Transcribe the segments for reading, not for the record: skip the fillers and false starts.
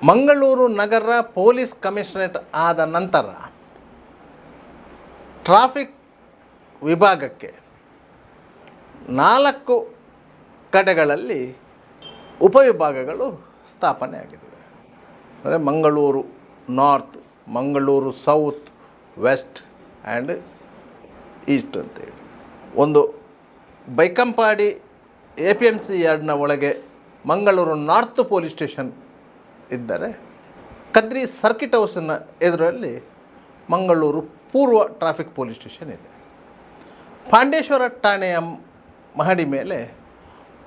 ಮಂಗಳೂರು ನಗರ police commissionerate ಆದ ನಂತರ traffic ವಿಭಾಗಕ್ಕೆ 4 ಕಡೆಗಳಲ್ಲಿ ಉಪವಿಭಾಗಗಳು ಸ್ಥಾಪನೆ ಆಗಿವೆ. ಅಂದರೆ Mangaluru north, Mangaluru south, west and east ಅಂತೇಳಿ. ಒಂದು ಬೈಕಂಪಾಡಿ APMC ಯಾರ್ಡ್ನ ಒಳಗೆ ಮಂಗಳೂರು ನಾರ್ತ್ ಪೊಲೀಸ್ ಸ್ಟೇಷನ್ ಇದ್ದರೆ, ಕದ್ರಿ ಸರ್ಕಿಟ್ ಹೌಸಿನ ಎದುರಲ್ಲಿ ಮಂಗಳೂರು ಪೂರ್ವ ಟ್ರಾಫಿಕ್ ಪೊಲೀಸ್ ಸ್ಟೇಷನ್ ಇದೆ. ಪಾಂಡೇಶ್ವರ ಠಾಣೆಯ ಮಹಡಿ ಮೇಲೆ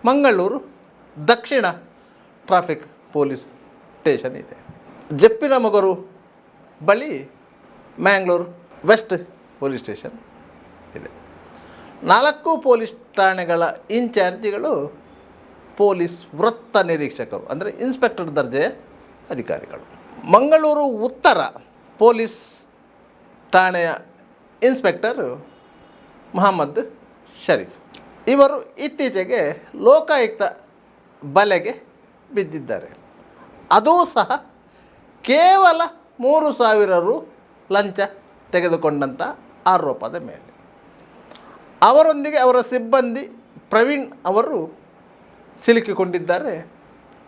ಮಂಗಳೂರು ದಕ್ಷಿಣ ಟ್ರಾಫಿಕ್ ಪೊಲೀಸ್ ಸ್ಟೇಷನ್ ಇದೆ. ಜಪ್ಪಿನಮೊಗರು ಬಳಿ ಮ್ಯಾಂಗ್ಳೂರು ವೆಸ್ಟ್ ಪೊಲೀಸ್ ಸ್ಟೇಷನ್ ಇದೆ. 4 ಪೊಲೀಸ್ ಠಾಣೆಗಳ ಇನ್ಚಾರ್ಜಿಗಳು ಪೊಲೀಸ್ ವೃತ್ತ ನಿರೀಕ್ಷಕರು, ಅಂದರೆ ಇನ್ಸ್ಪೆಕ್ಟರ್ ದರ್ಜೆಯ ಅಧಿಕಾರಿಗಳು. ಮಂಗಳೂರು ಉತ್ತರ ಪೊಲೀಸ್ ಠಾಣೆಯ ಇನ್ಸ್ಪೆಕ್ಟರ್ ಮೊಹಮ್ಮದ್ ಶರೀಫ್. ಇವರು ಇತ್ತೀಚೆಗೆ ಲೋಕಾಯುಕ್ತ ಬಲೆಗೆ ಬಿದ್ದಿದ್ದಾರೆ. ಅದೂ ಸಹ ಕೇವಲ 3,000 ರು ಲಂಚ ತೆಗೆದುಕೊಂಡಂಥ ಆರೋಪದ ಮೇಲೆ. ಅವರೊಂದಿಗೆ ಅವರ ಸಿಬ್ಬಂದಿ ಪ್ರವೀಣ್ ಅವರು ಸಿಲುಕಿಕೊಂಡಿದ್ದಾರೆ.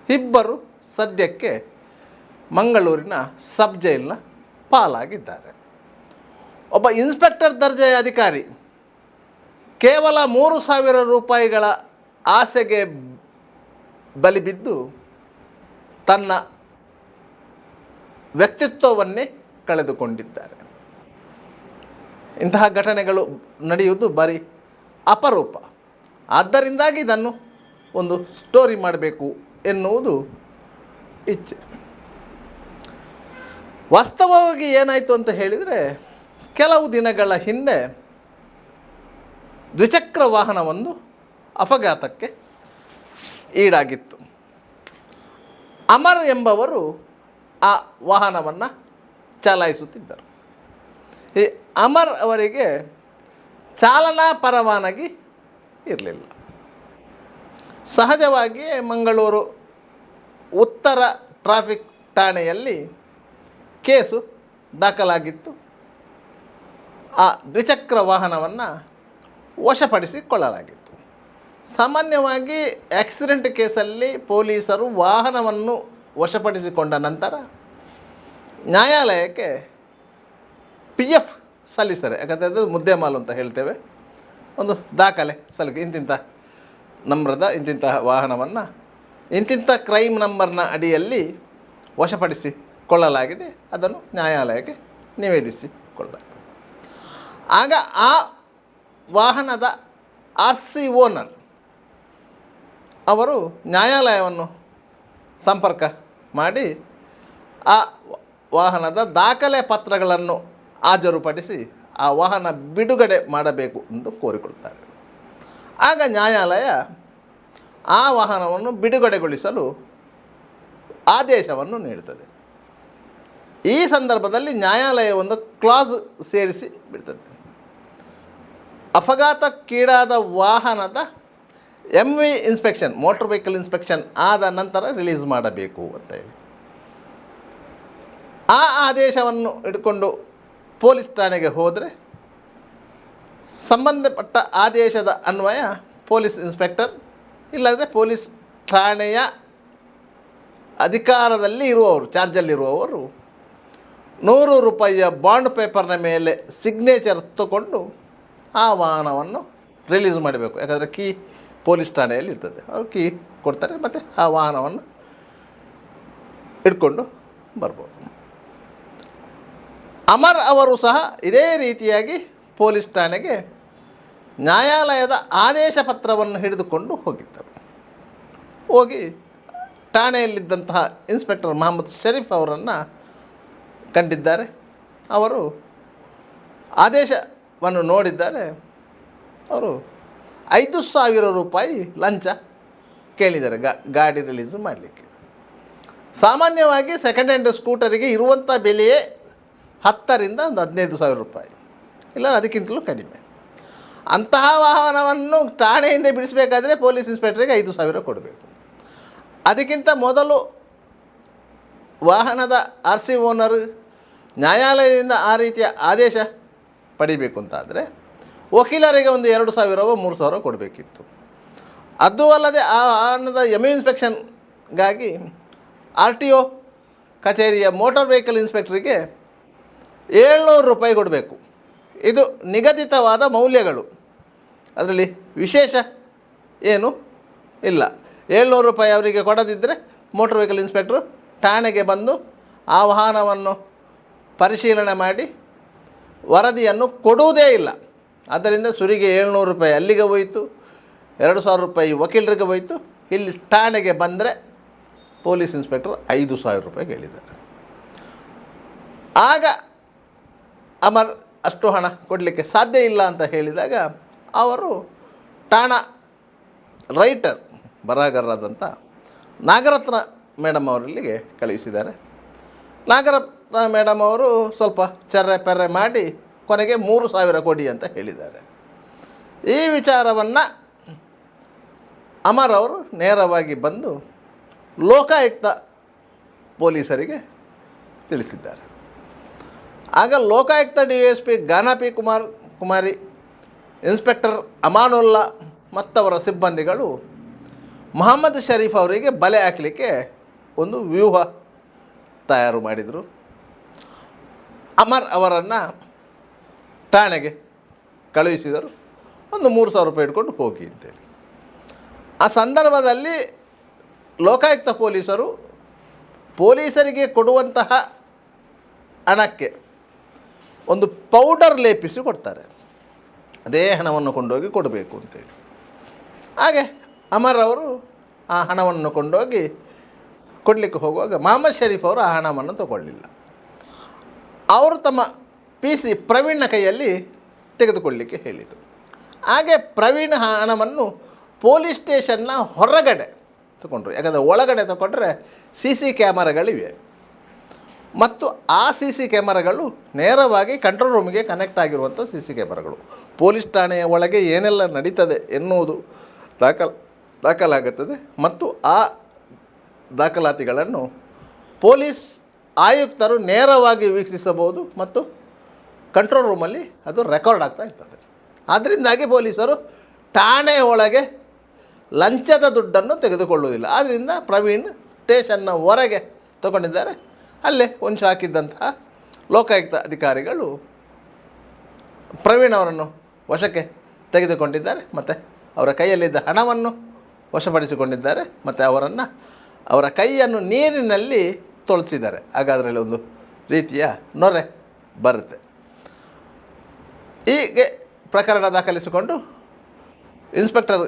ಇಬ್ಬರು ಸದ್ಯಕ್ಕೆ ಮಂಗಳೂರಿನ ಸಬ್ ಜೈಲಿನ ಪಾಲಾಗಿದ್ದಾರೆ. ಒಬ್ಬ ಇನ್ಸ್ಪೆಕ್ಟರ್ ದರ್ಜೆಯ ಅಧಿಕಾರಿ ಕೇವಲ 3,000 ರೂಪಾಯಿಗಳ ಆಸೆಗೆ ಬಲಿಬಿದ್ದು ತನ್ನ ವ್ಯಕ್ತಿತ್ವವನ್ನೇ ಕಳೆದುಕೊಂಡಿದ್ದಾರೆ. ಇಂತಹ ಘಟನೆಗಳು ನಡೆಯುವುದು ಭಾರಿ ಅಪರೂಪ. ಆದ್ದರಿಂದಾಗಿ ಇದನ್ನು ಒಂದು ಸ್ಟೋರಿ ಮಾಡಬೇಕು ಎನ್ನುವುದು ಇಚ್ಛೆ. ವಾಸ್ತವವಾಗಿ ಏನಾಯಿತು ಅಂತ ಹೇಳಿದರೆ, ಕೆಲವು ದಿನಗಳ ಹಿಂದೆ ದ್ವಿಚಕ್ರ ವಾಹನವೊಂದು ಅಪಘಾತಕ್ಕೆ ಈಡಾಗಿತ್ತು. ಅಮರ್ ಎಂಬವರು ಆ ವಾಹನವನ್ನು ಚಲಾಯಿಸುತ್ತಿದ್ದರು. ಈ ಅಮರ್ ಅವರಿಗೆ ಚಾಲನಾ ಪರವಾನಗಿ ಇರಲಿಲ್ಲ. ಸಹಜವಾಗಿಯೇ ಮಂಗಳೂರು ಉತ್ತರ ಟ್ರಾಫಿಕ್ ಠಾಣೆಯಲ್ಲಿ ಕೇಸು ದಾಖಲಾಗಿತ್ತು. ಆ ದ್ವಿಚಕ್ರ ವಾಹನವನ್ನು ವಶಪಡಿಸಿಕೊಳ್ಳಲಾಗಿತ್ತು. ಸಾಮಾನ್ಯವಾಗಿ ಆಕ್ಸಿಡೆಂಟ್ ಕೇಸಲ್ಲಿ ಪೊಲೀಸರು ವಾಹನವನ್ನು ವಶಪಡಿಸಿಕೊಂಡ ನಂತರ ನ್ಯಾಯಾಲಯಕ್ಕೆ PF ಸಲ್ಲಿಸ್ತಾರೆ. ಯಾಕಂದರೆ ಅದು ಮುದ್ದೆಮಾಲು ಅಂತ ಹೇಳ್ತೇವೆ. ಒಂದು ದಾಖಲೆ ಸಲ್ಲಿಕೆ, ಇಂತಿಂಥ ನಂಬರದ ಇಂತಿಂತಹ ವಾಹನವನ್ನು ಇಂತಿಂಥ ಕ್ರೈಮ್ ನಂಬರ್ನ ಅಡಿಯಲ್ಲಿ ವಶಪಡಿಸಿಕೊಳ್ಳಲಾಗಿದೆ, ಅದನ್ನು ನ್ಯಾಯಾಲಯಕ್ಕೆ ನಿವೇದಿಸಿಕೊಳ್ಳಲಾಗ್ತದೆ. ಆಗ ಆ ವಾಹನದ RC ಓನರ್ ಅವರು ನ್ಯಾಯಾಲಯವನ್ನು ಸಂಪರ್ಕ ಮಾಡಿ ಆ ವಾಹನದ ದಾಖಲೆ ಪತ್ರಗಳನ್ನು ಹಾಜರುಪಡಿಸಿ ಆ ವಾಹನ ಬಿಡುಗಡೆ ಮಾಡಬೇಕು ಎಂದು ಕೋರಿಕೊಳ್ತಾರೆ. ಆಗ ನ್ಯಾಯಾಲಯ ಆ ವಾಹನವನ್ನು ಬಿಡುಗಡೆಗೊಳಿಸಲು ಆದೇಶವನ್ನು ನೀಡುತ್ತದೆ. ಈ ಸಂದರ್ಭದಲ್ಲಿ ನ್ಯಾಯಾಲಯ ಒಂದು ಕ್ಲಾಸ್ ಸೇರಿಸಿ ಬಿಡ್ತದೆ. ಅಪಘಾತಕ್ಕೀಡಾದ ವಾಹನದ MV inspection, motor vehicle inspection ಆದ ನಂತರ ರಿಲೀಸ್ ಮಾಡಬೇಕು ಅಂತ ಹೇಳಿ ಆ ಆದೇಶವನ್ನು ಹಿಡ್ಕೊಂಡು ಪೊಲೀಸ್ ಠಾಣೆಗೆ ಹೋದರೆ, ಸಂಬಂಧಪಟ್ಟ ಆದೇಶದ ಅನ್ವಯ ಪೊಲೀಸ್ ಇನ್ಸ್ಪೆಕ್ಟರ್ ಇಲ್ಲಾಂದರೆ ಪೊಲೀಸ್ ಠಾಣೆಯ ಅಧಿಕಾರದಲ್ಲಿ ಇರುವವರು, ಚಾರ್ಜಲ್ಲಿರುವವರು 100 ರೂಪಾಯಿಯ ಬಾಂಡ್ ಪೇಪರ್ನ ಮೇಲೆ ಸಿಗ್ನೇಚರ್ ತಗೊಂಡು ಆ ವಾಹನವನ್ನು ರಿಲೀಸ್ ಮಾಡಬೇಕು. ಯಾಕಂದರೆ ಕೀ ಪೊಲೀಸ್ ಠಾಣೆಯಲ್ಲಿ ಇರ್ತದೆ, ಅವರು ಕೀ ಕೊಡ್ತಾರೆ, ಮತ್ತು ಆ ವಾಹನವನ್ನು ಹಿಡ್ಕೊಂಡು ಬರ್ಬೋದು. ಅಮರ್ ಅವರು ಸಹ ಇದೇ ರೀತಿಯಾಗಿ ಪೊಲೀಸ್ ಠಾಣೆಗೆ ನ್ಯಾಯಾಲಯದ ಆದೇಶ ಪತ್ರವನ್ನು ಹಿಡಿದುಕೊಂಡು ಹೋಗಿದ್ದರು. ಹೋಗಿ ಠಾಣೆಯಲ್ಲಿದ್ದಂತಹ ಇನ್ಸ್ಪೆಕ್ಟರ್ ಮೊಹಮ್ಮದ್ ಶರೀಫ್ ಅವರನ್ನು ಕಂಡಿದ್ದಾರೆ. ಅವರು ಆದೇಶವನ್ನು ನೋಡಿದ್ದಾರೆ. ಅವರು 5,000 ರೂಪಾಯಿ ಲಂಚ ಕೇಳಿದ್ದಾರೆ ಗಾಡಿ ರಿಲೀಸ್ ಮಾಡಲಿಕ್ಕೆ. ಸಾಮಾನ್ಯವಾಗಿ ಸೆಕೆಂಡ್ ಹ್ಯಾಂಡ್ ಸ್ಕೂಟರಿಗೆ ಇರುವಂಥ ಬೆಲೆಯೇ 10,000 ರಿಂದ 15,000 ರೂಪಾಯಿ, ಇಲ್ಲ ಅದಕ್ಕಿಂತಲೂ ಕಡಿಮೆ. ಅಂತಹ ವಾಹನವನ್ನು ಠಾಣೆಯಿಂದ ಬಿಡಿಸಬೇಕಾದ್ರೆ ಪೊಲೀಸ್ ಇನ್ಸ್ಪೆಕ್ಟರಿಗೆ 5,000 ಕೊಡಬೇಕು. ಅದಕ್ಕಿಂತ ಮೊದಲು ವಾಹನದ RC ಓನರ್ ನ್ಯಾಯಾಲಯದಿಂದ ಆ ರೀತಿಯ ಆದೇಶ ಪಡಿಬೇಕು ಅಂತಾದರೆ ವಕೀಲರಿಗೆ ಒಂದು 2,000 3,000 ಕೊಡಬೇಕಿತ್ತು. ಅದು ಅಲ್ಲದೆ ಆ ವಾಹನದ ಇನ್ಸ್ಪೆಕ್ಷನ್ಗಾಗಿ RTO ಕಚೇರಿಯ ಮೋಟಾರ್ ವೆಹಿಕಲ್ ಇನ್ಸ್ಪೆಕ್ಟ್ರಿಗೆ 700 ರೂಪಾಯಿ ಕೊಡಬೇಕು. ಇದು ನಿಗದಿತವಾದ ಮೌಲ್ಯಗಳು, ಅದರಲ್ಲಿ ವಿಶೇಷ ಏನು ಇಲ್ಲ. 700 ರೂಪಾಯಿ ಅವರಿಗೆ ಕೊಡದಿದ್ದರೆ ಮೋಟಾರ್ ವೆಹಿಕಲ್ ಇನ್ಸ್ಪೆಕ್ಟ್ರು ಠಾಣೆಗೆ ಬಂದು ಆ ವಾಹನವನ್ನು ಪರಿಶೀಲನೆ ಮಾಡಿ ವರದಿಯನ್ನು ಕೊಡುವುದೇ ಇಲ್ಲ. ಆದ್ದರಿಂದ ಸುರಿಗೆ 700 ರೂಪಾಯಿ ಅಲ್ಲಿಗೆ ಹೋಯಿತು, 2,000 ರೂಪಾಯಿ ವಕೀಲರಿಗೆ ಹೋಯಿತು. ಇಲ್ಲಿ ಠಾಣೆಗೆ ಬಂದರೆ ಪೊಲೀಸ್ ಇನ್ಸ್ಪೆಕ್ಟರ್ 5,000 ರೂಪಾಯಿ ಹೇಳಿದ್ದಾರೆ. ಆಗ ಅಮರ್ ಅಷ್ಟು ಹಣ ಕೊಡಲಿಕ್ಕೆ ಸಾಧ್ಯ ಇಲ್ಲ ಅಂತ ಹೇಳಿದಾಗ ಅವರು ಠಾಣಾ ರೈಟರ್ ಬರಹಗಾರರಾದಂಥ ನಾಗರತ್ನ ಮೇಡಮ್ ಅವರಲ್ಲಿಗೆ ಕಳುಹಿಸಿದ್ದಾರೆ. ನಾಗರತ್ನ ಮೇಡಮ್ ಅವರು ಸ್ವಲ್ಪ ಚರ್ರೆ ಪೆರ್ರೆ ಮಾಡಿ ಕೊನೆಗೆ 3,000 ಕೊಡಿ ಅಂತ ಹೇಳಿದ್ದಾರೆ. ಈ ವಿಚಾರವನ್ನು ಅಮರ್ ಅವರು ನೇರವಾಗಿ ಬಂದು ಲೋಕಾಯುಕ್ತ ಪೊಲೀಸರಿಗೆ ತಿಳಿಸಿದ್ದಾರೆ. ಆಗ ಲೋಕಾಯುಕ್ತ DSP ಗಾನಾ ಪಿ ಕುಮಾರಿ, ಇನ್ಸ್ಪೆಕ್ಟರ್ ಅಮಾನುಲ್ಲಾ ಮತ್ತವರ ಸಿಬ್ಬಂದಿಗಳು ಮೊಹಮ್ಮದ್ ಶರೀಫ್ ಅವರಿಗೆ ಬಲೆ ಹಾಕಲಿಕ್ಕೆ ಒಂದು ವ್ಯೂಹ ತಯಾರು ಮಾಡಿದರು. ಅಮರ್ ಅವರನ್ನು ಠಾಣೆಗೆ ಕಳುಹಿಸಿದರು. ಒಂದು 3,000 ರೂಪಾಯಿ ಇಟ್ಕೊಂಡು ಹೋಗಿ ಅಂತೇಳಿ. ಆ ಸಂದರ್ಭದಲ್ಲಿ ಲೋಕಾಯುಕ್ತ ಪೊಲೀಸರಿಗೆ ಕೊಡುವಂತಹ ಹಣಕ್ಕೆ ಒಂದು ಪೌಡರ್ ಲೇಪಿಸಿ ಕೊಡ್ತಾರೆ. ಅದೇ ಹಣವನ್ನು ಕೊಂಡೋಗಿ ಕೊಡಬೇಕು ಅಂತೇಳಿ. ಹಾಗೆ ಅಮರ್ ಅವರು ಆ ಹಣವನ್ನು ಕೊಂಡೋಗಿ ಕೊಡಲಿಕ್ಕೆ ಹೋಗುವಾಗ ಮೊಹಮ್ಮದ್ ಶರೀಫ್ ಅವರು ಆ ಹಣವನ್ನು ತಗೊಳ್ಳಿಲ್ಲ. ಅವರು ತಮ್ಮ PC ಪ್ರವೀಣ್ನ ಕೈಯಲ್ಲಿ ತೆಗೆದುಕೊಳ್ಳಲಿಕ್ಕೆ ಹೇಳಿದರು. ಹಾಗೆ ಪ್ರವೀಣ್ ಹಣವನ್ನು ಪೊಲೀಸ್ ಸ್ಟೇಷನ್ನ ಹೊರಗಡೆ ತಗೊಂಡ್ರು. ಯಾಕಂದರೆ ಒಳಗಡೆ ತಗೊಂಡ್ರೆ CC ಕ್ಯಾಮರಾಗಳಿವೆ ಮತ್ತು ಆ CC ಕ್ಯಾಮರಾಗಳು ನೇರವಾಗಿ ಕಂಟ್ರೋಲ್ ರೂಮಿಗೆ ಕನೆಕ್ಟ್ ಆಗಿರುವಂಥ CC ಕ್ಯಾಮರಾಗಳು. ಪೊಲೀಸ್ ಠಾಣೆಯ ಒಳಗೆ ಏನೆಲ್ಲ ನಡೀತದೆ ಎನ್ನುವುದು ದಾಖಲಾಗುತ್ತದೆ ಮತ್ತು ಆ ದಾಖಲಾತಿಗಳನ್ನು ಪೊಲೀಸ್ ಆಯುಕ್ತರು ನೇರವಾಗಿ ವೀಕ್ಷಿಸಬಹುದು ಮತ್ತು ಕಂಟ್ರೋಲ್ ರೂಮಲ್ಲಿ ಅದು ರೆಕಾರ್ಡ್ ಆಗ್ತಾ ಇರ್ತದೆ. ಆದ್ದರಿಂದಾಗಿ ಪೊಲೀಸರು ಠಾಣೆ ಒಳಗೆ ಲಂಚದ ದುಡ್ಡನ್ನು ತೆಗೆದುಕೊಳ್ಳುವುದಿಲ್ಲ. ಆದ್ದರಿಂದ ಪ್ರವೀಣ್ ಸ್ಟೇಷನ್ನ ಹೊರಗೆ ತಗೊಂಡಿದ್ದಾರೆ. ಅಲ್ಲೇ ಹೊಂಚು ಹಾಕಿದ್ದಂತಹ ಲೋಕಾಯುಕ್ತ ಅಧಿಕಾರಿಗಳು ಪ್ರವೀಣ್ ಅವರನ್ನು ವಶಕ್ಕೆ ತೆಗೆದುಕೊಂಡಿದ್ದಾರೆ ಮತ್ತು ಅವರ ಕೈಯಲ್ಲಿದ್ದ ಹಣವನ್ನು ವಶಪಡಿಸಿಕೊಂಡಿದ್ದಾರೆ ಮತ್ತು ಅವರ ಕೈಯನ್ನು ನೀರಿನಲ್ಲಿ ತೊಳೆಸಿದ್ದಾರೆ. ಆಗ ಅದರಲ್ಲಿ ಒಂದು ರೀತಿಯ ನೊರೆ ಬರುತ್ತೆ. ಹೀಗೆ ಪ್ರಕರಣ ದಾಖಲಿಸಿಕೊಂಡು ಇನ್ಸ್ಪೆಕ್ಟರ್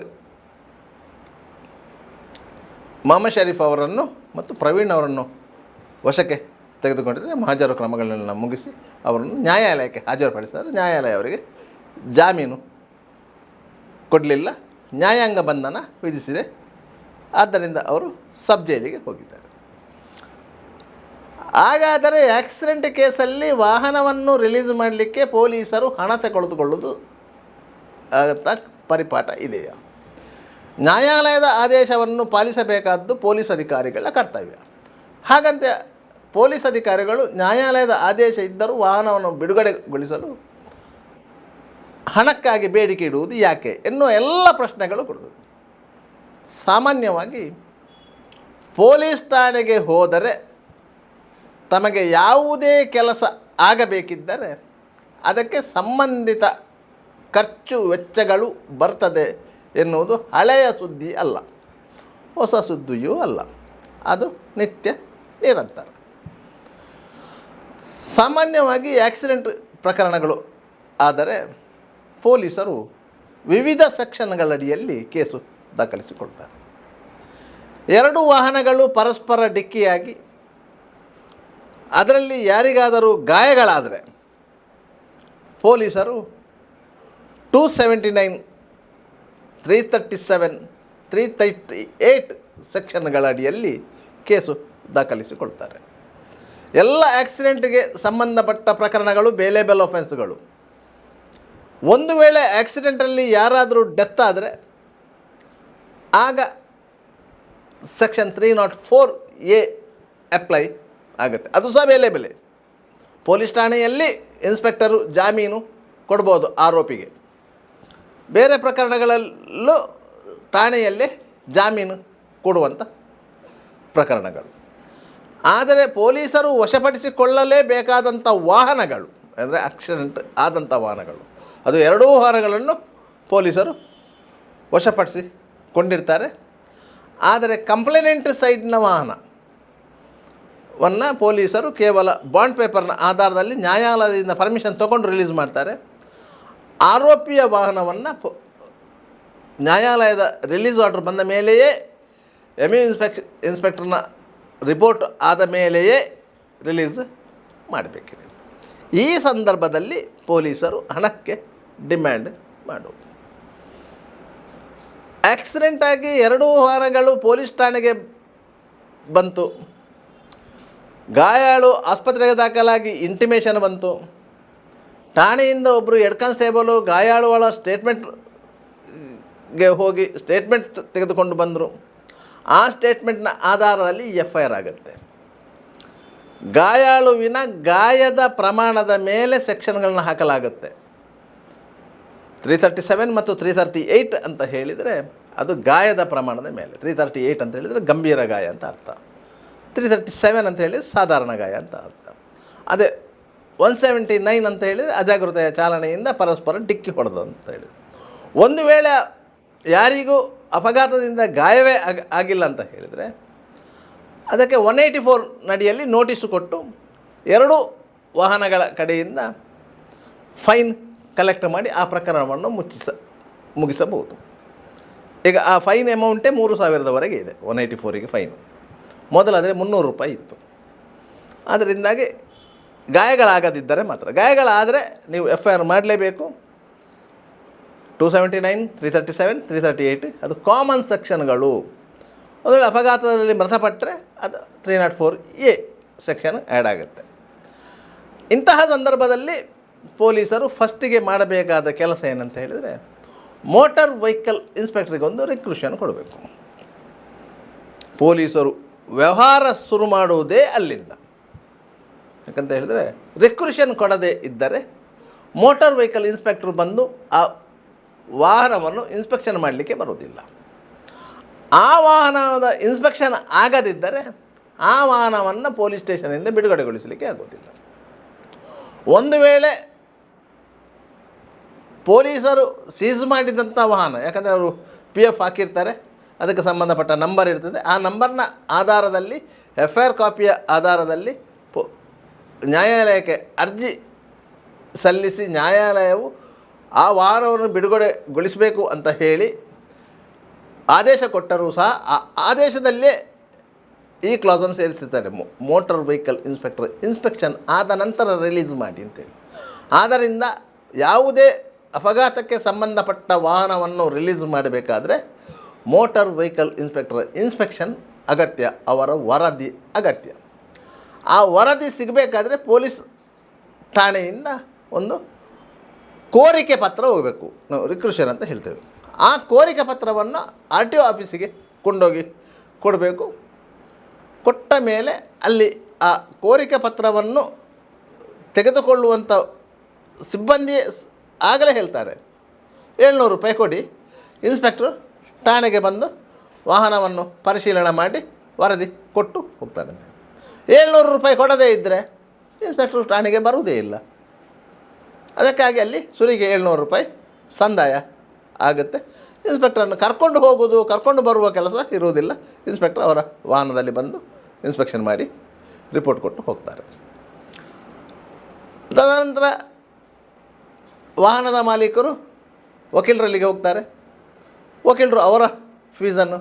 ಮೊಹಮ್ಮದ್ ಶರೀಫ್ ಅವರನ್ನು ಮತ್ತು ಪ್ರವೀಣ್ ಅವರನ್ನು ವಶಕ್ಕೆ ತೆಗೆದುಕೊಂಡಿದ್ದರೆ ಹಾಜರು ಕ್ರಮಗಳನ್ನೆಲ್ಲ ಮುಗಿಸಿ ಅವರನ್ನು ನ್ಯಾಯಾಲಯಕ್ಕೆ ಹಾಜರುಪಡಿಸಿದ್ದಾರೆ. ನ್ಯಾಯಾಲಯ ಅವರಿಗೆ ಜಾಮೀನು ಕೊಡಲಿಲ್ಲ, ನ್ಯಾಯಾಂಗ ಬಂಧನ ವಿಧಿಸಿದೆ. ಆದ್ದರಿಂದ ಅವರು ಸಬ್ ಜೈಲಿಗೆ ಹೋಗಿದ್ದಾರೆ. ಹಾಗಾದರೆ ಆಕ್ಸಿಡೆಂಟ್ ಕೇಸಲ್ಲಿ ವಾಹನವನ್ನು ರಿಲೀಸ್ ಮಾಡಲಿಕ್ಕೆ ಪೊಲೀಸರು ಹಣ ತೆಗೆದುಕೊಳ್ಳುವುದು ಅಂತ ಪರಿಪಾಠ ಇದೆಯಾ? ನ್ಯಾಯಾಲಯದ ಆದೇಶವನ್ನು ಪಾಲಿಸಬೇಕಾದ್ದು ಪೊಲೀಸ್ ಅಧಿಕಾರಿಗಳ ಕರ್ತವ್ಯ. ಹಾಗಂತ ಪೊಲೀಸ್ ಅಧಿಕಾರಿಗಳು ನ್ಯಾಯಾಲಯದ ಆದೇಶ ಇದ್ದರೂ ವಾಹನವನ್ನು ಬಿಡುಗಡೆಗೊಳಿಸಲು ಹಣಕ್ಕಾಗಿ ಬೇಡಿಕೆ ಇಡುವುದು ಯಾಕೆ ಎನ್ನುವ ಎಲ್ಲ ಪ್ರಶ್ನೆಗಳು ಕೊಡುವುದು. ಸಾಮಾನ್ಯವಾಗಿ ಪೊಲೀಸ್ ಠಾಣೆಗೆ ಹೋದರೆ ತಮಗೆ ಯಾವುದೇ ಕೆಲಸ ಆಗಬೇಕಿದ್ದರೆ ಅದಕ್ಕೆ ಸಂಬಂಧಿತ ಖರ್ಚು ವೆಚ್ಚಗಳು ಬರ್ತದೆ ಎನ್ನುವುದು ಹಳೆಯ ಸುದ್ದಿ ಅಲ್ಲ, ಹೊಸ ಸುದ್ದಿಯೂ ಅಲ್ಲ. ಅದು ನಿತ್ಯ ನಿರಂತರ. ಸಾಮಾನ್ಯವಾಗಿ ಆಕ್ಸಿಡೆಂಟ್ ಪ್ರಕರಣಗಳು ಆದರೆ ಪೊಲೀಸರು ವಿವಿಧ ಸೆಕ್ಷನ್ಗಳಡಿಯಲ್ಲಿ ಕೇಸು ದಾಖಲಿಸಿಕೊಳ್ತಾರೆ. ಎರಡು ವಾಹನಗಳು ಪರಸ್ಪರ ಡಿಕ್ಕಿಯಾಗಿ ಅದರಲ್ಲಿ ಯಾರಿಗಾದರೂ ಗಾಯಗಳಾದರೆ ಪೊಲೀಸರು 279, 337, 338 ಸೆಕ್ಷನ್ಗಳ ಅಡಿಯಲ್ಲಿ ಕೇಸು ದಾಖಲಿಸಿಕೊಳ್ತಾರೆ. ಎಲ್ಲ ಆಕ್ಸಿಡೆಂಟ್ಗೆ ಸಂಬಂಧಪಟ್ಟ ಪ್ರಕರಣಗಳು ಬೇಲೇಬಲ್ ಅಫೆನ್ಸ್ಗಳು. ಒಂದು ವೇಳೆ ಆಕ್ಸಿಡೆಂಟಲ್ಲಿ ಯಾರಾದರೂ ಡೆತ್ ಆದರೆ ಆಗ ಸೆಕ್ಷನ್ 304A ಅಪ್ಲೈ ಆಗುತ್ತೆ. ಅದು ಸಹ ಬೇಲೆ ಬೆಲೆ. ಪೊಲೀಸ್ ಠಾಣೆಯಲ್ಲಿ ಇನ್ಸ್ಪೆಕ್ಟರು ಜಾಮೀನು ಕೊಡ್ಬೋದು ಆರೋಪಿಗೆ. ಬೇರೆ ಪ್ರಕರಣಗಳಲ್ಲೂ ಠಾಣೆಯಲ್ಲೇ ಜಾಮೀನು ಕೊಡುವಂಥ ಪ್ರಕರಣಗಳು. ಆದರೆ ಪೊಲೀಸರು ವಶಪಡಿಸಿಕೊಳ್ಳಲೇಬೇಕಾದಂಥ ವಾಹನಗಳು ಅಂದರೆ ಆಕ್ಸಿಡೆಂಟ್ ಆದಂಥ ವಾಹನಗಳು, ಅದು ಎರಡೂ ವಾಹನಗಳನ್ನು ಪೊಲೀಸರು ವಶಪಡಿಸಿಕೊಂಡಿರ್ತಾರೆ. ಆದರೆ ಕಂಪ್ಲೇನೆಂಟ್ ಸೈಡ್ನ ವಾಹನವನ್ನು ಪೊಲೀಸರು ಕೇವಲ ಬಾಂಡ್ ಪೇಪರ್ನ ಆಧಾರದಲ್ಲಿ ನ್ಯಾಯಾಲಯದಿಂದ ಪರ್ಮಿಷನ್ ತೊಗೊಂಡು ರಿಲೀಸ್ ಮಾಡ್ತಾರೆ. ಆರೋಪಿಯ ವಾಹನವನ್ನು ನ್ಯಾಯಾಲಯದ ರಿಲೀಸ್ ಆರ್ಡರ್ ಬಂದ ಮೇಲೆಯೇ ಇನ್ಸ್ಪೆಕ್ಟರ್ನ ರಿಪೋರ್ಟ್ ಆದ ಮೇಲೆಯೇ ರಿಲೀಸ್ ಮಾಡಬೇಕಿದೆ. ಈ ಸಂದರ್ಭದಲ್ಲಿ ಪೊಲೀಸರು ಹಣಕ್ಕೆ ಡಿಮ್ಯಾಂಡ್ ಮಾಡುವುದು. ಆಕ್ಸಿಡೆಂಟ್ ಆಗಿ 2 ವಾರಗಳು ಪೊಲೀಸ್ ಠಾಣೆಗೆ ಬಂತು, ಗಾಯಾಳು ಆಸ್ಪತ್ರೆಗೆ ದಾಖಲಾಗಿ ಇಂಟಿಮೇಷನ್ ಬಂತು, ಠಾಣೆಯಿಂದ ಒಬ್ಬರು ಹೆಡ್ ಕಾನ್ಸ್ಟೇಬಲು ಗಾಯಾಳುಗಳ ಸ್ಟೇಟ್ಮೆಂಟ್ಗೆ ಹೋಗಿ ಸ್ಟೇಟ್ಮೆಂಟ್ ತೆಗೆದುಕೊಂಡು ಬಂದರು. ಆ ಸ್ಟೇಟ್ಮೆಂಟ್ನ ಆಧಾರದಲ್ಲಿ FIR ಆಗುತ್ತೆ. ಗಾಯಾಳುವಿನ ಗಾಯದ ಪ್ರಮಾಣದ ಮೇಲೆ ಸೆಕ್ಷನ್ಗಳನ್ನ ಹಾಕಲಾಗುತ್ತೆ. 337 ಮತ್ತು 338 ಅಂತ ಹೇಳಿದರೆ ಅದು ಗಾಯದ ಪ್ರಮಾಣದ ಮೇಲೆ, 338 ಅಂತ ಹೇಳಿದರೆ ಗಂಭೀರ ಗಾಯ ಅಂತ ಅರ್ಥ, 337 ಅಂತ ಹೇಳಿದರೆ ಸಾಧಾರಣ ಗಾಯ ಅಂತ ಅರ್ಥ. ಅದೇ 179 ಅಂತ ಹೇಳಿದರೆ ಅಜಾಗೃತೆಯ ಚಾಲನೆಯಿಂದ ಪರಸ್ಪರ ಡಿಕ್ಕಿ ಹೊಡೆದು ಅಂತ ಹೇಳಿದರು. ಒಂದು ವೇಳೆ ಯಾರಿಗೂ ಅಪಘಾತದಿಂದ ಗಾಯವೇ ಆಗಿಲ್ಲ ಅಂತ ಹೇಳಿದರೆ ಅದಕ್ಕೆ 184 ನಡಿಯಲ್ಲಿ ನೋಟಿಸು ಕೊಟ್ಟು 2 ವಾಹನಗಳ ಕಡೆಯಿಂದ ಫೈನ್ ಕಲೆಕ್ಟ್ ಮಾಡಿ ಆ ಪ್ರಕರಣವನ್ನು ಮುಗಿಸಬಹುದು. ಈಗ ಆ ಫೈನ್ ಅಮೌಂಟೇ 3,000ವರೆಗೆ ಇದೆ. 184ಗೆ ಫೈನ್, ಮೊದಲಾದರೆ 300 ರೂಪಾಯಿ ಇತ್ತು. ಅದರಿಂದಾಗಿ ಗಾಯಗಳಾಗದಿದ್ದರೆ ಮಾತ್ರ, ಗಾಯಗಳಾದರೆ ನೀವು FIR ಮಾಡಲೇಬೇಕು. 279, 337, 338 ಅದು ಕಾಮನ್ ಸೆಕ್ಷನ್ಗಳು. ಒಂದು ವೇಳೆ ಅಪಘಾತದಲ್ಲಿ ಮೃತಪಟ್ಟರೆ ಅದು 304A ಸೆಕ್ಷನ್ ಆ್ಯಡ್ ಆಗುತ್ತೆ. ಇಂತಹ ಸಂದರ್ಭದಲ್ಲಿ ಪೊಲೀಸರು ಫಸ್ಟಿಗೆ ಮಾಡಬೇಕಾದ ಕೆಲಸ ಏನಂತ ಹೇಳಿದರೆ, ಮೋಟಾರ್ ವೆಹಿಕಲ್ ಇನ್ಸ್ಪೆಕ್ಟ್ರಿಗೊಂದು ರಿಕ್ರೂಷನ್ ಕೊಡಬೇಕು. ಪೊಲೀಸರು ವ್ಯವಹಾರ ಶುರು ಮಾಡುವುದೇ ಅಲ್ಲಿಂದ. ಯಾಕಂತ ಹೇಳಿದರೆ ರಿಕ್ರೂಷನ್ ಕೊಡದೇ ಇದ್ದರೆ ಮೋಟಾರ್ ವೆಹಿಕಲ್ ಇನ್ಸ್ಪೆಕ್ಟ್ರು ಬಂದು ಆ ವಾಹನವನ್ನು ಇನ್ಸ್ಪೆಕ್ಷನ್ ಮಾಡಲಿಕ್ಕೆ ಬರುವುದಿಲ್ಲ. ಆ ವಾಹನದ ಇನ್ಸ್ಪೆಕ್ಷನ್ ಆಗದಿದ್ದರೆ ಆ ವಾಹನವನ್ನು ಪೊಲೀಸ್ ಸ್ಟೇಷನಿಂದ ಬಿಡುಗಡೆಗೊಳಿಸಲಿಕ್ಕೆ ಆಗೋದಿಲ್ಲ. ಒಂದು ವೇಳೆ ಪೊಲೀಸರು ಸೀಸ್ ಮಾಡಿದಂಥ ವಾಹನ, ಯಾಕಂದರೆ ಅವರು PF ಹಾಕಿರ್ತಾರೆ, ಅದಕ್ಕೆ ಸಂಬಂಧಪಟ್ಟ ನಂಬರ್ ಇರ್ತದೆ, ಆ ನಂಬರ್ನ ಆಧಾರದಲ್ಲಿ FIR ಕಾಪಿಯ ಆಧಾರದಲ್ಲಿ ನ್ಯಾಯಾಲಯಕ್ಕೆ ಅರ್ಜಿ ಸಲ್ಲಿಸಿ ನ್ಯಾಯಾಲಯವು ಆ ವಾಹನವನ್ನು ಬಿಡುಗಡೆಗೊಳಿಸಬೇಕು ಅಂತ ಹೇಳಿ ಆದೇಶ ಕೊಟ್ಟರೂ ಸಹ ಆ ಆದೇಶದಲ್ಲೇ ಈ ಕ್ಲಾಸನ್ನು ಸೇರಿಸಿರ್ತಾರೆ, ಮೋಟಾರ್ ವೆಹಿಕಲ್ ಇನ್ಸ್ಪೆಕ್ಟರ್ ಇನ್ಸ್ಪೆಕ್ಷನ್ ಆದ ನಂತರ ರಿಲೀಸ್ ಮಾಡಿ ಅಂತೇಳಿ. ಆದ್ದರಿಂದ ಯಾವುದೇ ಅಪಘಾತಕ್ಕೆ ಸಂಬಂಧಪಟ್ಟ ವಾಹನವನ್ನು ರಿಲೀಸ್ ಮಾಡಬೇಕಾದ್ರೆ ಮೋಟಾರ್ ವೆಹಿಕಲ್ ಇನ್ಸ್ಪೆಕ್ಟರ್ ಇನ್ಸ್ಪೆಕ್ಷನ್ ಅಗತ್ಯ, ಅವರ ವರದಿ ಅಗತ್ಯ. ಆ ವರದಿ ಸಿಗಬೇಕಾದ್ರೆ ಪೊಲೀಸ್ ಠಾಣೆಯಿಂದ ಒಂದು ಕೋರಿಕೆ ಪತ್ರ ಹೋಗಬೇಕು, ನಾವು ರಿಕ್ರೂಷನ್ ಅಂತ ಹೇಳ್ತೇವೆ. ಆ ಕೋರಿಕೆ ಪತ್ರವನ್ನು RTO ಆಫೀಸಿಗೆ ಕೊಂಡೋಗಿ ಕೊಡಬೇಕು. ಕೊಟ್ಟ ಮೇಲೆ ಅಲ್ಲಿ ಆ ಕೋರಿಕೆ ಪತ್ರವನ್ನು ತೆಗೆದುಕೊಳ್ಳುವಂಥ ಸಿಬ್ಬಂದಿ ಆಗಲೇ ಹೇಳ್ತಾರೆ, 700 ರೂಪಾಯಿ ಕೊಡಿ, ಇನ್ಸ್ಪೆಕ್ಟ್ರು ಠಾಣೆಗೆ ಬಂದು ವಾಹನವನ್ನು ಪರಿಶೀಲನೆ ಮಾಡಿ ವರದಿ ಕೊಟ್ಟು ಹೋಗ್ತಾರೆ. 700 ರೂಪಾಯಿ ಕೊಡದೇ ಇದ್ದರೆ ಇನ್ಸ್ಪೆಕ್ಟ್ರು ಠಾಣೆಗೆ ಬರುವುದೇ ಇಲ್ಲ. ಅದಕ್ಕಾಗಿ ಅಲ್ಲಿ ಸುರಿಗೆ 700 ರೂಪಾಯಿ ಸಂದಾಯ ಆಗುತ್ತೆ. ಇನ್ಸ್ಪೆಕ್ಟ್ರನ್ನು ಕರ್ಕೊಂಡು ಹೋಗೋದು, ಕರ್ಕೊಂಡು ಬರುವ ಕೆಲಸ ಇರುವುದಿಲ್ಲ. ಇನ್ಸ್ಪೆಕ್ಟ್ರ್ ಅವರ ವಾಹನದಲ್ಲಿ ಬಂದು ಇನ್ಸ್ಪೆಕ್ಷನ್ ಮಾಡಿ ರಿಪೋರ್ಟ್ ಕೊಟ್ಟು ಹೋಗ್ತಾರೆ. ತದನಂತರ ವಾಹನದ ಮಾಲೀಕರು ವಕೀಲರಲ್ಲಿಗೆ ಹೋಗ್ತಾರೆ. ವಕೀಲರು ಅವರ ಫೀಸನ್ನು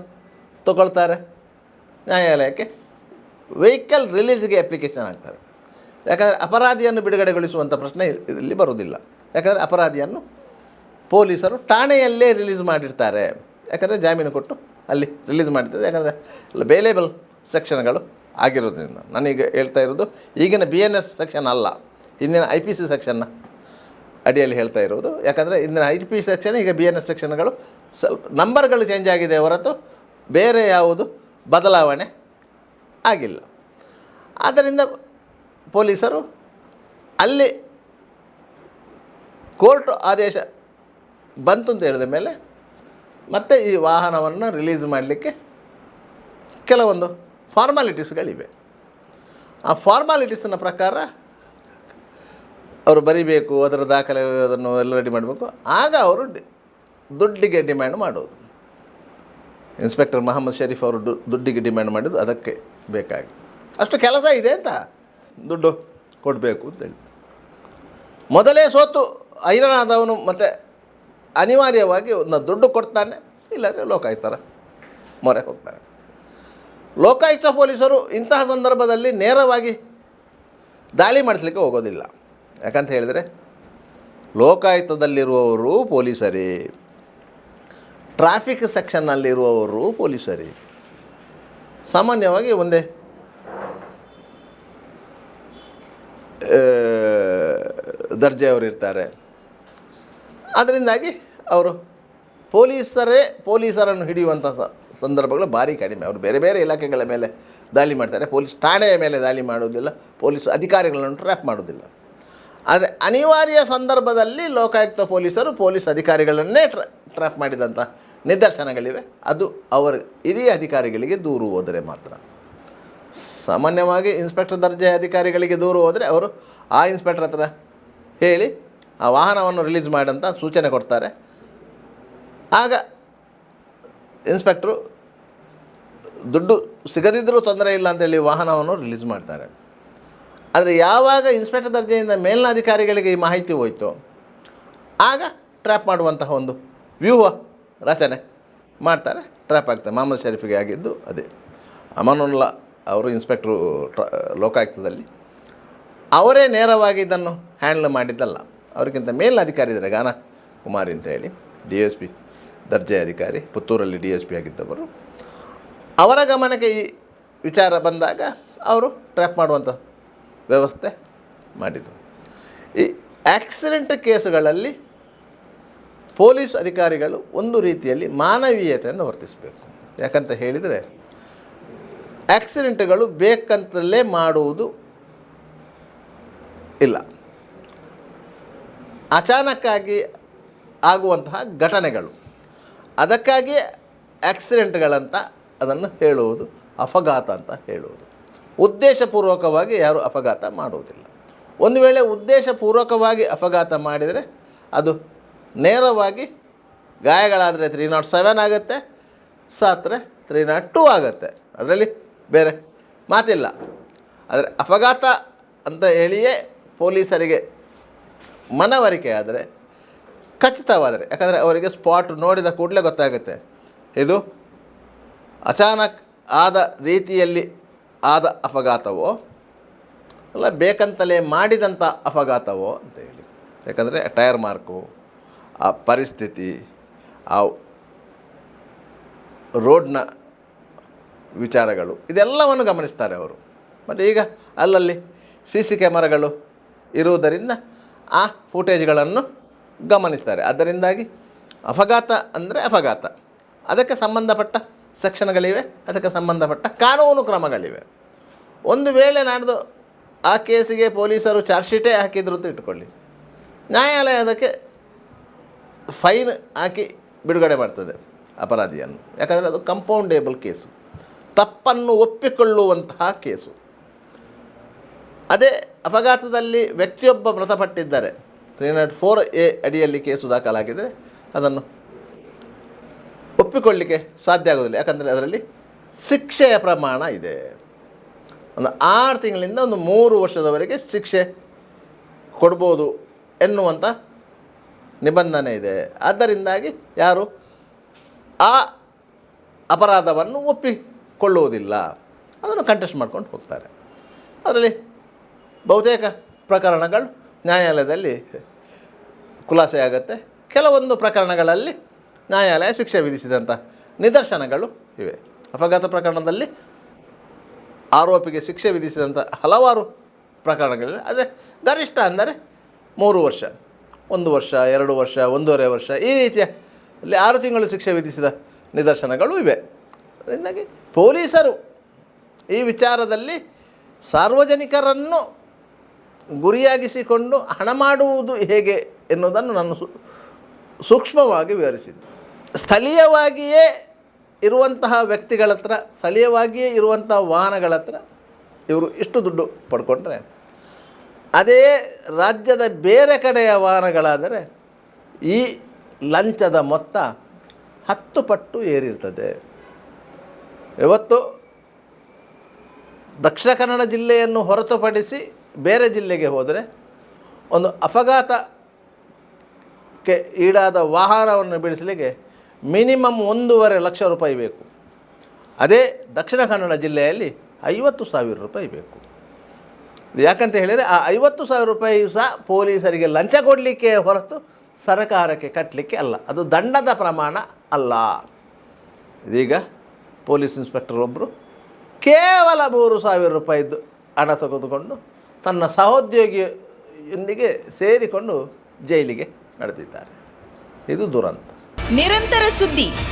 ತಗೊಳ್ತಾರೆ. ನ್ಯಾಯಾಲಯಕ್ಕೆ ವೆಹಿಕಲ್ ರಿಲೀಸ್ಗೆ ಅಪ್ಲಿಕೇಶನ್ ಹಾಕ್ತಾರೆ. ಯಾಕಂದರೆ ಅಪರಾಧಿಯನ್ನು ಬಿಡುಗಡೆಗೊಳಿಸುವಂಥ ಪ್ರಶ್ನೆ ಇಲ್ಲಿ ಬರುವುದಿಲ್ಲ. ಯಾಕಂದರೆ ಅಪರಾಧಿಯನ್ನು ಪೊಲೀಸರು ಠಾಣೆಯಲ್ಲೇ ರಿಲೀಸ್ ಮಾಡಿರ್ತಾರೆ. ಯಾಕಂದರೆ ಜಾಮೀನು ಕೊಟ್ಟು ಅಲ್ಲಿ ರಿಲೀಸ್ ಮಾಡಿರ್ತಾರೆ. ಯಾಕಂದರೆ ಬೇಲೇಬಲ್ ಸೆಕ್ಷನ್ಗಳು ಆಗಿರೋದ್ರಿಂದ. ನಾನೀಗ ಹೇಳ್ತಾ ಇರೋದು ಈಗಿನ BNS ಸೆಕ್ಷನ್ ಅಲ್ಲ, ಹಿಂದಿನ IPC ಸೆಕ್ಷನ್ನ ಅಡಿಯಲ್ಲಿ ಹೇಳ್ತಾ ಇರೋದು. ಯಾಕಂದರೆ ಇಂದಿನ IPC ಸೆಕ್ಷನ್, ಈಗ BNS ಸೆಕ್ಷನ್ಗಳು ಸ್ವಲ್ಪ ನಂಬರ್ಗಳು ಚೇಂಜ್ ಆಗಿದೆ ಹೊರತು ಬೇರೆ ಯಾವುದು ಬದಲಾವಣೆ ಆಗಿಲ್ಲ. ಆದ್ದರಿಂದ ಪೊಲೀಸರು ಅಲ್ಲಿ ಕೋರ್ಟ್ ಆದೇಶ ಬಂತು ಅಂತ ಹೇಳಿದ ಮೇಲೆ ಮತ್ತೆ ಈ ವಾಹನವನ್ನು ರಿಲೀಸ್ ಮಾಡಲಿಕ್ಕೆ ಕೆಲವೊಂದು ಫಾರ್ಮಾಲಿಟೀಸ್ಗಳಿವೆ. ಆ ಫಾರ್ಮಾಲಿಟೀಸಿನ ಪ್ರಕಾರ ಅವರು ಬರಿಬೇಕು, ಅದರ ದಾಖಲೆ ಅದನ್ನು ಎಲ್ಲ ರೆಡಿ ಮಾಡಬೇಕು. ಆಗ ಅವರು ದುಡ್ಡಿಗೆ ಡಿಮ್ಯಾಂಡ್ ಮಾಡೋದು. ಇನ್ಸ್ಪೆಕ್ಟರ್ ಮೊಹಮ್ಮದ್ ಶರೀಫ್ ಅವರು ದುಡ್ಡಿಗೆ ಡಿಮ್ಯಾಂಡ್ ಮಾಡಿದ್ದು ಅದಕ್ಕೆ ಬೇಕಾಗಿ. ಅಷ್ಟು ಕೆಲಸ ಇದೆ ಅಂತ ದುಡ್ಡು ಕೊಡಬೇಕು ಅಂತೇಳಿ. ಮೊದಲೇ ಸೋತು ಐರನಾದವನು ಮತ್ತು ಅನಿವಾರ್ಯವಾಗಿ ಒಂದು ದುಡ್ಡು ಕೊಡ್ತಾನೆ, ಇಲ್ಲಾಂದರೆ ಲೋಕಾಯುಕ್ತರ ಮೊರೆ ಹೋಗ್ತಾರೆ. ಲೋಕಾಯುಕ್ತ ಪೊಲೀಸರು ಇಂತಹ ಸಂದರ್ಭದಲ್ಲಿ ನೇರವಾಗಿ ದಾಳಿ ಮಾಡಿಸ್ಲಿಕ್ಕೆ ಹೋಗೋದಿಲ್ಲ. ಯಾಕಂತ ಹೇಳಿದರೆ ಲೋಕಾಯುಕ್ತದಲ್ಲಿರುವವರು ಪೊಲೀಸರೇ, ಟ್ರಾಫಿಕ್ ಸೆಕ್ಷನ್ನಲ್ಲಿರುವವರು ಪೊಲೀಸರೇ. ಸಾಮಾನ್ಯವಾಗಿ ಒಂದೇ ದರ್ಜೆಯವರು ಇರ್ತಾರೆ. ಅದರಿಂದಾಗಿ ಅವರು ಪೊಲೀಸರನ್ನು ಹಿಡಿಯುವಂಥ ಸಂದರ್ಭಗಳು ಭಾರಿ ಕಡಿಮೆ. ಅವರು ಬೇರೆ ಬೇರೆ ಇಲಾಖೆಗಳ ಮೇಲೆ ದಾಳಿ ಮಾಡ್ತಾರೆ, ಪೊಲೀಸ್ ಠಾಣೆಯ ಮೇಲೆ ದಾಳಿ ಮಾಡೋದಿಲ್ಲ, ಪೊಲೀಸ್ ಅಧಿಕಾರಿಗಳನ್ನು ಟ್ರ್ಯಾಪ್ ಮಾಡೋದಿಲ್ಲ. ಆದರೆ ಅನಿವಾರ್ಯ ಸಂದರ್ಭದಲ್ಲಿ ಲೋಕಾಯುಕ್ತ ಪೊಲೀಸರು ಪೊಲೀಸ್ ಅಧಿಕಾರಿಗಳನ್ನೇ ಟ್ರ್ಯಾಪ್ ಮಾಡಿದಂಥ ನಿದರ್ಶನಗಳಿವೆ. ಅದು ಅವರ ಹಿರಿಯ ಅಧಿಕಾರಿಗಳಿಗೆ ದೂರು ಹೋದರೆ ಮಾತ್ರ. ಸಾಮಾನ್ಯವಾಗಿ ಇನ್ಸ್ಪೆಕ್ಟರ್ ದರ್ಜೆಯ ಅಧಿಕಾರಿಗಳಿಗೆ ದೂರು ಹೋದರೆ ಅವರು ಆ ಇನ್ಸ್ಪೆಕ್ಟರ್ ಹತ್ರ ಹೇಳಿ ಆ ವಾಹನವನ್ನು ರಿಲೀಸ್ ಮಾಡಂತ ಸೂಚನೆ ಕೊಡ್ತಾರೆ. ಆಗ ಇನ್ಸ್ಪೆಕ್ಟ್ರು ದುಡ್ಡು ಸಿಗದಿದ್ದರೂ ತೊಂದರೆ ಇಲ್ಲ ಅಂತೇಳಿ ವಾಹನವನ್ನು ರಿಲೀಸ್ ಮಾಡ್ತಾರೆ. ಆದರೆ ಯಾವಾಗ ಇನ್ಸ್ಪೆಕ್ಟರ್ ದರ್ಜೆಯಿಂದ ಮೇಲಿನ ಅಧಿಕಾರಿಗಳಿಗೆ ಈ ಮಾಹಿತಿ ಹೋಯಿತು, ಆಗ ಟ್ರ್ಯಾಪ್ ಮಾಡುವಂತಹ ಒಂದು ವ್ಯೂಹ ರಚನೆ ಮಾಡ್ತಾರೆ, ಟ್ರ್ಯಾಪ್ ಆಗ್ತಾರೆ. ಮೊಹಮ್ಮದ್ ಶರೀಫಿಗೆ ಆಗಿದ್ದು ಅದೇ. ಅಮಾನುಲ್ಲಾ ಅವರು ಇನ್ಸ್ಪೆಕ್ಟ್ರು ಲೋಕಾಯುಕ್ತದಲ್ಲಿ ಅವರೇ ನೇರವಾಗಿ ಇದನ್ನು ಹ್ಯಾಂಡಲ್ ಮಾಡಿದ್ದಲ್ಲ. ಅವರಿಗಿಂತ ಮೇಲಿನ ಅಧಿಕಾರಿ ಇದ್ದಾರೆ, ಗಾನ ಕುಮಾರಿ ಅಂತ ಹೇಳಿ, DSP ದರ್ಜೆಯ ಅಧಿಕಾರಿ, ಪುತ್ತೂರಲ್ಲಿ DSP ಆಗಿದ್ದವರು. ಅವರ ಗಮನಕ್ಕೆ ಈ ವಿಚಾರ ಬಂದಾಗ ಅವರು ಟ್ರ್ಯಾಪ್ ಮಾಡುವಂಥ ವ್ಯವಸ್ಥೆ ಮಾಡಿದರು. ಈ ಆಕ್ಸಿಡೆಂಟ್ ಕೇಸುಗಳಲ್ಲಿ ಪೊಲೀಸ್ ಅಧಿಕಾರಿಗಳು ಒಂದು ರೀತಿಯಲ್ಲಿ ಮಾನವೀಯತೆಯನ್ನು ವರ್ತಿಸಬೇಕು. ಯಾಕಂತ ಹೇಳಿದರೆ ಆಕ್ಸಿಡೆಂಟ್ಗಳು ಬೇಕಂತಲೇ ಮಾಡುವುದು ಇಲ್ಲ, ಅಚಾನಕ್ಕಾಗಿ ಆಗುವಂತಹ ಘಟನೆಗಳು. ಅದಕ್ಕಾಗಿ ಆಕ್ಸಿಡೆಂಟ್ಗಳಂತ ಅದನ್ನು ಹೇಳುವುದು, ಅಪಘಾತ ಅಂತ ಹೇಳುವುದು. ಉದ್ದೇಶಪೂರ್ವಕವಾಗಿ ಯಾರೂ ಅಪಘಾತ ಮಾಡುವುದಿಲ್ಲ. ಒಂದು ವೇಳೆ ಉದ್ದೇಶಪೂರ್ವಕವಾಗಿ ಅಪಘಾತ ಮಾಡಿದರೆ ಅದು ನೇರವಾಗಿ ಗಾಯಗಳಾದರೆ 307 ಆಗುತ್ತೆ, ಸತ್ತರೆ 302 ಆಗುತ್ತೆ. ಅದರಲ್ಲಿ ಬೇರೆ ಮಾತಿಲ್ಲ. ಆದರೆ ಅಪಘಾತ ಅಂತ ಹೇಳಿಯೇ ಪೊಲೀಸರಿಗೆ ಮನವರಿಕೆ ಆದರೆ, ಖಚಿತವಾದರೆ, ಯಾಕಂದರೆ ಅವರಿಗೆ ಸ್ಪಾಟ್ ನೋಡಿದ ಕೂಡಲೇ ಗೊತ್ತಾಗುತ್ತೆ ಇದು ಅಚಾನಕ್ ಆದ ರೀತಿಯಲ್ಲಿ ಆದ ಅಪಘಾತವೋ ಅಲ್ಲ ಬೇಕಂತಲೇ ಮಾಡಿದಂಥ ಅಪಘಾತವೋ ಅಂತೇಳಿ. ಯಾಕಂದರೆ ಟೈರ್ ಮಾರ್ಕು, ಆ ಪರಿಸ್ಥಿತಿ, ಆ ರೋಡ್ನ ವಿಚಾರಗಳು, ಇದೆಲ್ಲವನ್ನು ಗಮನಿಸ್ತಾರೆ ಅವರು. ಮತ್ತು ಈಗ ಅಲ್ಲಲ್ಲಿ CC ಕ್ಯಾಮರಾಗಳು ಇರುವುದರಿಂದ ಆ ಫುಟೇಜ್ಗಳನ್ನು ಗಮನಿಸ್ತಾರೆ. ಅದರಿಂದಾಗಿ ಅಪಘಾತ ಅಂದರೆ ಅಪಘಾತ, ಅದಕ್ಕೆ ಸಂಬಂಧಪಟ್ಟ ಸೆಕ್ಷನ್ಗಳಿವೆ, ಅದಕ್ಕೆ ಸಂಬಂಧಪಟ್ಟ ಕಾನೂನು ಕ್ರಮಗಳಿವೆ. ಒಂದು ವೇಳೆ ನಾಡ್ದು ಆ ಕೇಸಿಗೆ ಪೊಲೀಸರು ಚಾರ್ಜ್ ಶೀಟೇ ಹಾಕಿದ್ರು ಅಂತ ಇಟ್ಕೊಳ್ಳಿ, ನ್ಯಾಯಾಲಯ ಅದಕ್ಕೆ ಫೈನ್ ಹಾಕಿ ಬಿಡುಗಡೆ ಮಾಡ್ತದೆ ಅಪರಾಧಿಯನ್ನು. ಯಾಕಂದರೆ ಅದು ಕಂಪೌಂಡೇಬಲ್ ಕೇಸು, ತಪ್ಪನ್ನು ಒಪ್ಪಿಕೊಳ್ಳುವಂತಹ ಕೇಸು. ಅದೇ ಅಪಘಾತದಲ್ಲಿ ವ್ಯಕ್ತಿಯೊಬ್ಬ ಮೃತಪಟ್ಟಿದ್ದಾರೆ, 304A ಅಡಿಯಲ್ಲಿ ಕೇಸು ದಾಖಲಾಗಿದ್ದರೆ ಅದನ್ನು ಒಪ್ಪಿಕೊಳ್ಳಲಿಕ್ಕೆ ಸಾಧ್ಯ ಆಗೋದಿಲ್ಲ. ಯಾಕಂದರೆ ಅದರಲ್ಲಿ ಶಿಕ್ಷೆಯ ಪ್ರಮಾಣ ಇದೆ. ಒಂದು 6 ತಿಂಗಳಿಂದ ಒಂದು 3 ವರ್ಷದವರೆಗೆ ಶಿಕ್ಷೆ ಕೊಡ್ಬೋದು ಎನ್ನುವಂಥ ನಿಬಂಧನೆ ಇದೆ. ಆದ್ದರಿಂದಾಗಿ ಯಾರು ಆ ಅಪರಾಧವನ್ನು ಒಪ್ಪಿಕೊಳ್ಳುವುದಿಲ್ಲ, ಅದನ್ನು ಕಂಟೆಸ್ಟ್ ಮಾಡ್ಕೊಂಡು ಹೋಗ್ತಾರೆ. ಅದರಲ್ಲಿ ಬಹುತೇಕ ಪ್ರಕರಣಗಳು ನ್ಯಾಯಾಲಯದಲ್ಲಿ ಖುಲಾಸೆಯಾಗುತ್ತೆ. ಕೆಲವೊಂದು ಪ್ರಕರಣಗಳಲ್ಲಿ ನ್ಯಾಯಾಲಯ ಶಿಕ್ಷೆ ವಿಧಿಸಿದಂಥ ನಿದರ್ಶನಗಳು ಇವೆ. ಅಪಘಾತ ಪ್ರಕರಣದಲ್ಲಿ ಆರೋಪಿಗೆ ಶಿಕ್ಷೆ ವಿಧಿಸಿದಂಥ ಹಲವಾರು ಪ್ರಕರಣಗಳಿವೆ. ಆದರೆ ಗರಿಷ್ಠ ಅಂದರೆ 3 ವರ್ಷ, 1 ವರ್ಷ, 2 ವರ್ಷ, 1.5 ವರ್ಷ, ಈ ರೀತಿಯಲ್ಲಿ 6 ತಿಂಗಳು ಶಿಕ್ಷೆ ವಿಧಿಸಿದ ನಿದರ್ಶನಗಳು ಇವೆ. ಅದರಿಂದಾಗಿ ಪೊಲೀಸರು ಈ ವಿಚಾರದಲ್ಲಿ ಸಾರ್ವಜನಿಕರನ್ನು ಗುರಿಯಾಗಿಸಿಕೊಂಡು ಹಣ ಮಾಡುವುದು ಹೇಗೆ ಎನ್ನುವುದನ್ನು ನಾನು ಸೂಕ್ಷ್ಮವಾಗಿ ವಿವರಿಸಿದ್ದೆ. ಸ್ಥಳೀಯವಾಗಿಯೇ ಇರುವಂತಹ ವ್ಯಕ್ತಿಗಳ ಹತ್ರ, ಸ್ಥಳೀಯವಾಗಿಯೇ ಇರುವಂತಹ ವಾಹನಗಳ ಹತ್ರ ಇವರು ಇಷ್ಟು ದುಡ್ಡು ಪಡ್ಕೊಂಡ್ರೆ, ಅದೇ ರಾಜ್ಯದ ಬೇರೆ ಕಡೆಯ ವಾಹನಗಳಾದರೆ ಈ ಲಂಚದ ಮೊತ್ತ 10 ಪಟ್ಟು ಏರಿರ್ತದೆ. ಇವತ್ತು ದಕ್ಷಿಣ ಕನ್ನಡ ಜಿಲ್ಲೆಯನ್ನು ಹೊರತುಪಡಿಸಿ ಬೇರೆ ಜಿಲ್ಲೆಗೆ ಹೋದರೆ ಒಂದು ಅಪಘಾತಕ್ಕೆ ಈಡಾದ ವಾಹನವನ್ನು ಬಿಡಿಸಲಿಕ್ಕೆ ಮಿನಿಮಮ್ 1.5 ಲಕ್ಷ ರೂಪಾಯಿ ಬೇಕು. ಅದೇ ದಕ್ಷಿಣ ಕನ್ನಡ ಜಿಲ್ಲೆಯಲ್ಲಿ 50,000 ರೂಪಾಯಿ ಬೇಕು. ಯಾಕಂತ ಹೇಳಿದರೆ ಆ 50,000 ರೂಪಾಯಿ ಸಹ ಪೊಲೀಸರಿಗೆ ಲಂಚ ಕೊಡಲಿಕ್ಕೆ ಹೊರತು ಸರ್ಕಾರಕ್ಕೆ ಕಟ್ಟಲಿಕ್ಕೆ ಅಲ್ಲ, ಅದು ದಂಡದ ಪ್ರಮಾಣ ಅಲ್ಲ. ಇದೀಗ ಪೊಲೀಸ್ ಇನ್ಸ್ಪೆಕ್ಟರ್ ಒಬ್ಬರು ಕೇವಲ 3,000 ರೂಪಾಯಿದ್ದು ಹಣ ತೆಗೆದುಕೊಂಡು ತನ್ನ ಸಹೋದ್ಯೋಗಿಯೊಂದಿಗೆ ಸೇರಿಕೊಂಡು ಜೈಲಿಗೆ ನಡೆದಿದ್ದಾರೆ. ಇದು ದುರಂತ. ನಿರಂತರ ಸುದ್ದಿ,